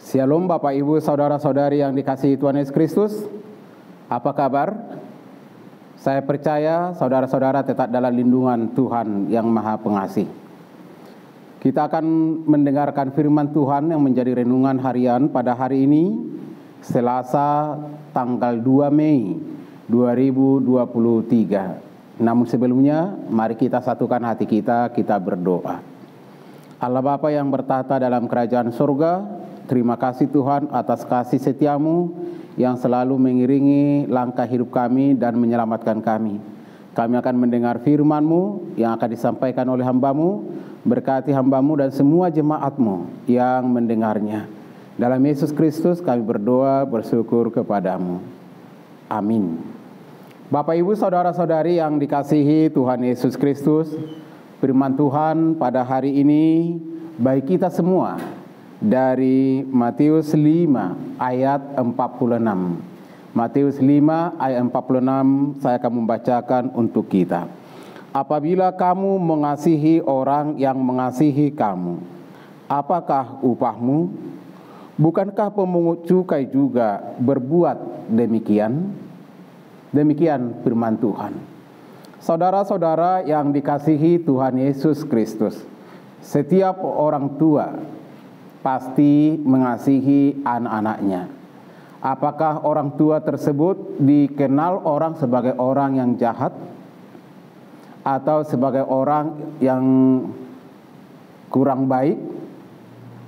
Shalom Bapak Ibu Saudara-saudari yang dikasihi Tuhan Yesus Kristus. Apa kabar? Saya percaya saudara-saudara tetap dalam lindungan Tuhan yang Maha Pengasih. Kita akan mendengarkan firman Tuhan yang menjadi renungan harian pada hari ini, Selasa tanggal 2 Mei 2023. Namun sebelumnya, mari kita satukan hati kita berdoa. Allah Bapa yang bertata dalam kerajaan surga, terima kasih Tuhan atas kasih setiamu yang selalu mengiringi langkah hidup kami dan menyelamatkan kami. Kami akan mendengar firman-Mu yang akan disampaikan oleh hamba-Mu. Berkati hamba-Mu dan semua jemaat-Mu yang mendengarnya. Dalam Yesus Kristus kami berdoa bersyukur kepadamu. Amin. Bapak Ibu Saudara-saudari yang dikasihi Tuhan Yesus Kristus, firman Tuhan pada hari ini bagi kita semua dari Matius 5 ayat 46. Matius 5 ayat 46 saya akan membacakan untuk kita. Apabila kamu mengasihi orang yang mengasihi kamu, apakah upahmu? Bukankah pemungut cukai juga berbuat demikian? Demikian firman Tuhan. Saudara-saudara yang dikasihi Tuhan Yesus Kristus, setiap orang tua pasti mengasihi anak-anaknya. Apakah orang tua tersebut dikenal orang sebagai orang yang jahat atau sebagai orang yang kurang baik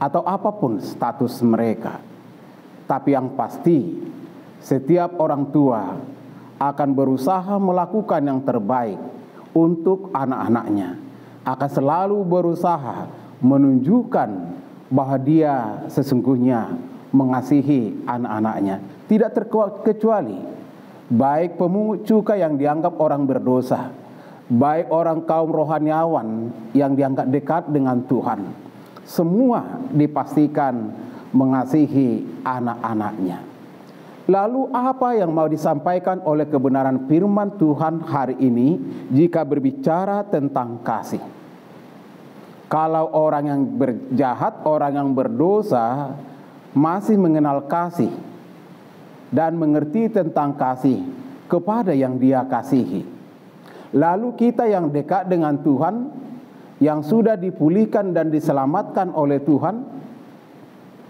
atau apapun status mereka? Tapi yang pasti setiap orang tua akan berusaha melakukan yang terbaik untuk anak-anaknya, akan selalu berusaha menunjukkan bahwa dia sesungguhnya mengasihi anak-anaknya. Tidak terkecuali baik pemungut cukai yang dianggap orang berdosa, baik orang kaum rohaniawan yang dianggap dekat dengan Tuhan, semua dipastikan mengasihi anak-anaknya. Lalu apa yang mau disampaikan oleh kebenaran firman Tuhan hari ini jika berbicara tentang kasih? Kalau orang yang berjahat, orang yang berdosa masih mengenal kasih dan mengerti tentang kasih kepada yang dia kasihi. Lalu kita yang dekat dengan Tuhan, yang sudah dipulihkan dan diselamatkan oleh Tuhan,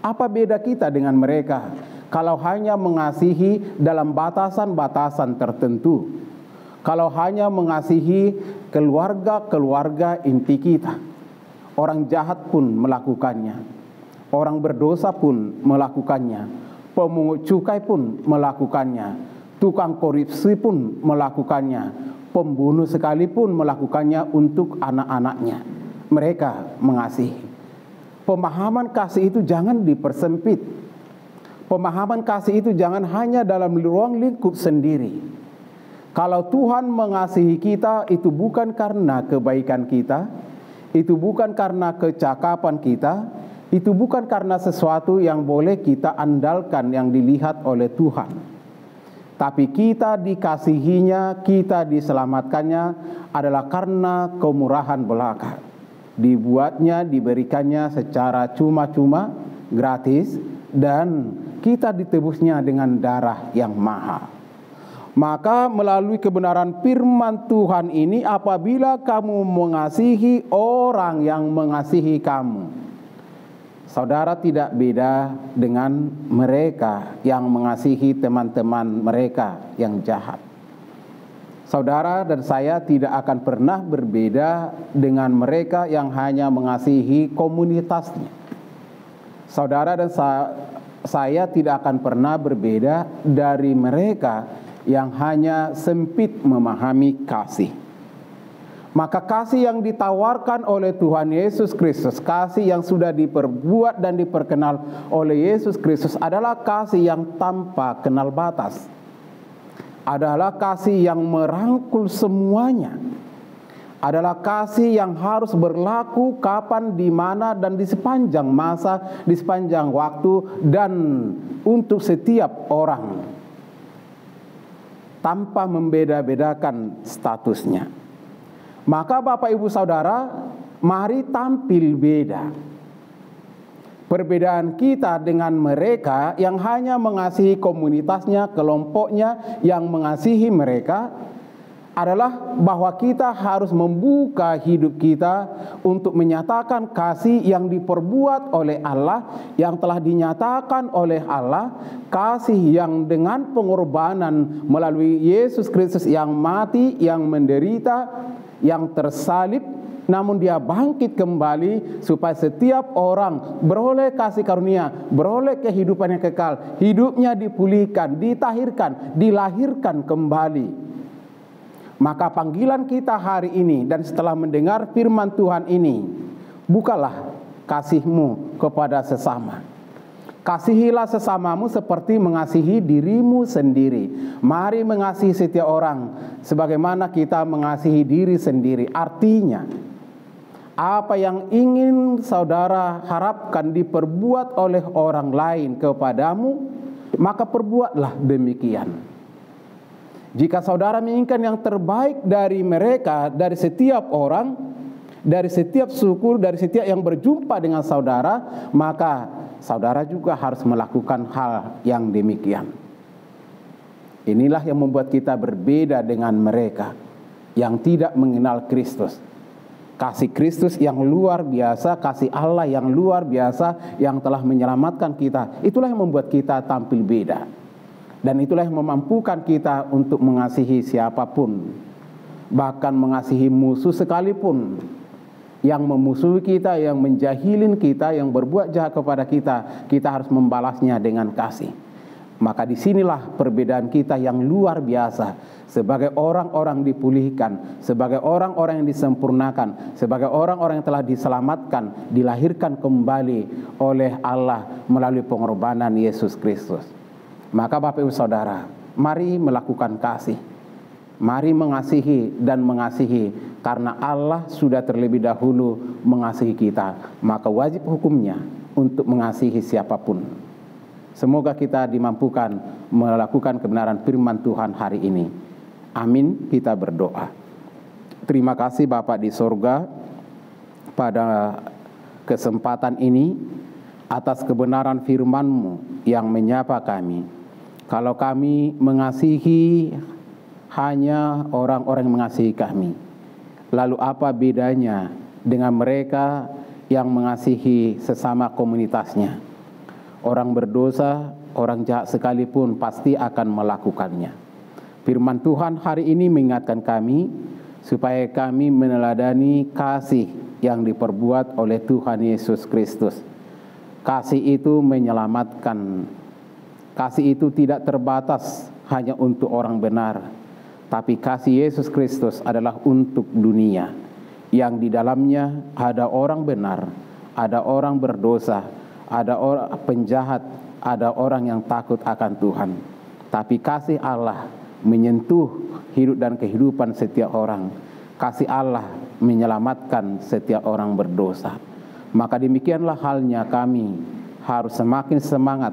apa beda kita dengan mereka kalau hanya mengasihi dalam batasan-batasan tertentu? Kalau hanya mengasihi keluarga-keluarga inti kita. Orang jahat pun melakukannya, orang berdosa pun melakukannya, pemungut cukai pun melakukannya, tukang korupsi pun melakukannya, pembunuh sekalipun melakukannya untuk anak-anaknya. Mereka mengasihi. Pemahaman kasih itu jangan dipersempit. Pemahaman kasih itu jangan hanya dalam ruang lingkup sendiri. Kalau Tuhan mengasihi kita, itu bukan karena kebaikan kita, itu bukan karena kecakapan kita, itu bukan karena sesuatu yang boleh kita andalkan yang dilihat oleh Tuhan. Tapi kita dikasihinya, kita diselamatkannya adalah karena kemurahan belaka. Dibuatnya, diberikannya secara cuma-cuma, gratis, dan kita ditebusnya dengan darah yang mahal. Maka melalui kebenaran firman Tuhan ini, apabila kamu mengasihi orang yang mengasihi kamu, saudara tidak beda dengan mereka yang mengasihi teman-teman mereka yang jahat. Saudara dan saya tidak akan pernah berbeda dengan mereka yang hanya mengasihi komunitasnya. Saudara dan saya tidak akan pernah berbeda dari mereka yang hanya sempit memahami kasih. Maka kasih yang ditawarkan oleh Tuhan Yesus Kristus, kasih yang sudah diperbuat dan diperkenal oleh Yesus Kristus adalah kasih yang tanpa kenal batas. Adalah kasih yang merangkul semuanya. Adalah kasih yang harus berlaku kapan, di mana, dan di sepanjang masa, di sepanjang waktu, dan untuk setiap orang, tanpa membeda-bedakan statusnya. Maka Bapak Ibu Saudara, mari tampil beda. Perbedaan kita dengan mereka yang hanya mengasihi komunitasnya, kelompoknya yang mengasihi mereka, adalah bahwa kita harus membuka hidup kita untuk menyatakan kasih yang diperbuat oleh Allah, yang telah dinyatakan oleh Allah, kasih yang dengan pengorbanan melalui Yesus Kristus yang mati, yang menderita, yang tersalib, namun dia bangkit kembali supaya setiap orang beroleh kasih karunia, beroleh kehidupan yang kekal, hidupnya dipulihkan, ditahirkan, dilahirkan kembali. Maka panggilan kita hari ini dan setelah mendengar firman Tuhan ini, bukalah kasihmu kepada sesama. Kasihilah sesamamu seperti mengasihi dirimu sendiri. Mari mengasihi setiap orang sebagaimana kita mengasihi diri sendiri. Artinya, apa yang ingin saudara harapkan diperbuat oleh orang lain kepadamu, maka perbuatlah demikian. Jika saudara menginginkan yang terbaik dari mereka, dari setiap orang, dari setiap suku, dari setiap yang berjumpa dengan saudara, maka saudara juga harus melakukan hal yang demikian. Inilah yang membuat kita berbeda dengan mereka yang tidak mengenal Kristus. Kasih Kristus yang luar biasa, kasih Allah yang luar biasa yang telah menyelamatkan kita, itulah yang membuat kita tampil beda. Dan itulah yang memampukan kita untuk mengasihi siapapun, bahkan mengasihi musuh sekalipun, yang memusuhi kita, yang menjahilin kita, yang berbuat jahat kepada kita, kita harus membalasnya dengan kasih. Maka disinilah perbedaan kita yang luar biasa, sebagai orang-orang dipulihkan, sebagai orang-orang yang disempurnakan, sebagai orang-orang yang telah diselamatkan, dilahirkan kembali oleh Allah melalui pengorbanan Yesus Kristus. Maka Bapak Ibu Saudara, mari melakukan kasih. Mari mengasihi dan mengasihi, karena Allah sudah terlebih dahulu mengasihi kita. Maka wajib hukumnya untuk mengasihi siapapun. Semoga kita dimampukan melakukan kebenaran firman Tuhan hari ini. Amin, kita berdoa. Terima kasih Bapa di sorga, pada kesempatan ini atas kebenaran firman-Mu yang menyapa kami. Kalau kami mengasihi hanya orang-orang yang mengasihi kami, lalu apa bedanya dengan mereka yang mengasihi sesama komunitasnya? Orang berdosa, orang jahat sekalipun pasti akan melakukannya. Firman Tuhan hari ini mengingatkan kami supaya kami meneladani kasih yang diperbuat oleh Tuhan Yesus Kristus. Kasih itu menyelamatkan. Kasih itu tidak terbatas hanya untuk orang benar, tapi kasih Yesus Kristus adalah untuk dunia, yang di dalamnya ada orang benar, ada orang berdosa, ada orang penjahat, ada orang yang takut akan Tuhan. Tapi kasih Allah menyentuh hidup dan kehidupan setiap orang. Kasih Allah menyelamatkan setiap orang berdosa. Maka demikianlah halnya kami harus semakin semangat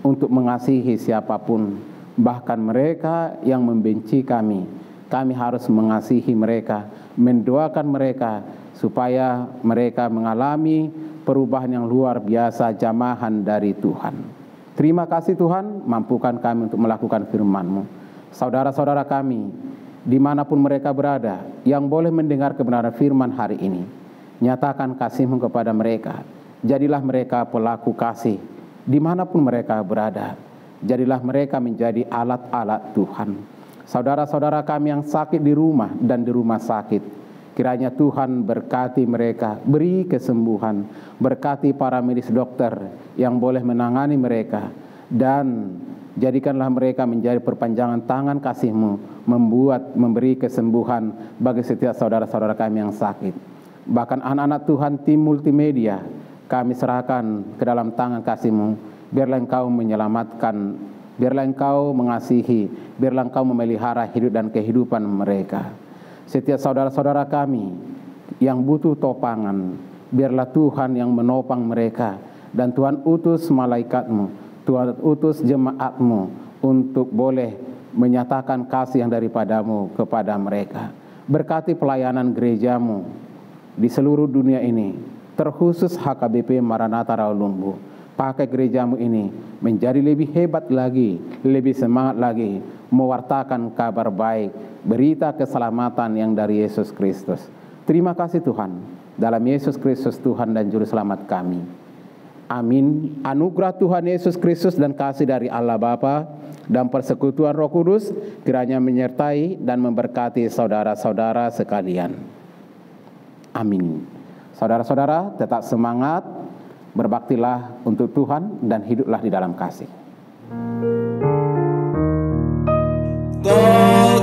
untuk mengasihi siapapun, bahkan mereka yang membenci kami. Kami harus mengasihi mereka, mendoakan mereka supaya mereka mengalami perubahan yang luar biasa, jamahan dari Tuhan. Terima kasih Tuhan, mampukan kami untuk melakukan firman-Mu. Saudara-saudara kami, dimanapun mereka berada, yang boleh mendengar kebenaran firman hari ini, nyatakan kasih-Mu kepada mereka. Jadilah mereka pelaku kasih dimanapun mereka berada. Jadilah mereka menjadi alat-alat Tuhan. Saudara-saudara kami yang sakit di rumah dan di rumah sakit, kiranya Tuhan berkati mereka, beri kesembuhan, berkati para medis dokter yang boleh menangani mereka, dan jadikanlah mereka menjadi perpanjangan tangan kasih-Mu, memberi kesembuhan bagi setiap saudara-saudara kami yang sakit. Bahkan anak-anak Tuhan tim multimedia, kami serahkan ke dalam tangan kasih-Mu. Biarlah Engkau menyelamatkan, biarlah Engkau mengasihi, biarlah Engkau memelihara hidup dan kehidupan mereka. Setiap saudara-saudara kami yang butuh topangan, biarlah Tuhan yang menopang mereka. Dan Tuhan utus malaikat-Mu, Tuhan utus jemaat-Mu untuk boleh menyatakan kasih yang daripada-Mu kepada mereka. Berkati pelayanan gereja-Mu di seluruh dunia ini, terkhusus HKBP Maranatha Rawalumbu. Pakai gerejamu ini menjadi lebih hebat lagi, lebih semangat lagi, mewartakan kabar baik, berita keselamatan yang dari Yesus Kristus. Terima kasih Tuhan, dalam Yesus Kristus Tuhan dan Juru Selamat kami. Amin. Anugerah Tuhan Yesus Kristus dan kasih dari Allah Bapa dan persekutuan Roh Kudus kiranya menyertai dan memberkati saudara-saudara sekalian. Amin. Saudara-saudara, tetap semangat, berbaktilah untuk Tuhan dan hiduplah di dalam kasih. Kau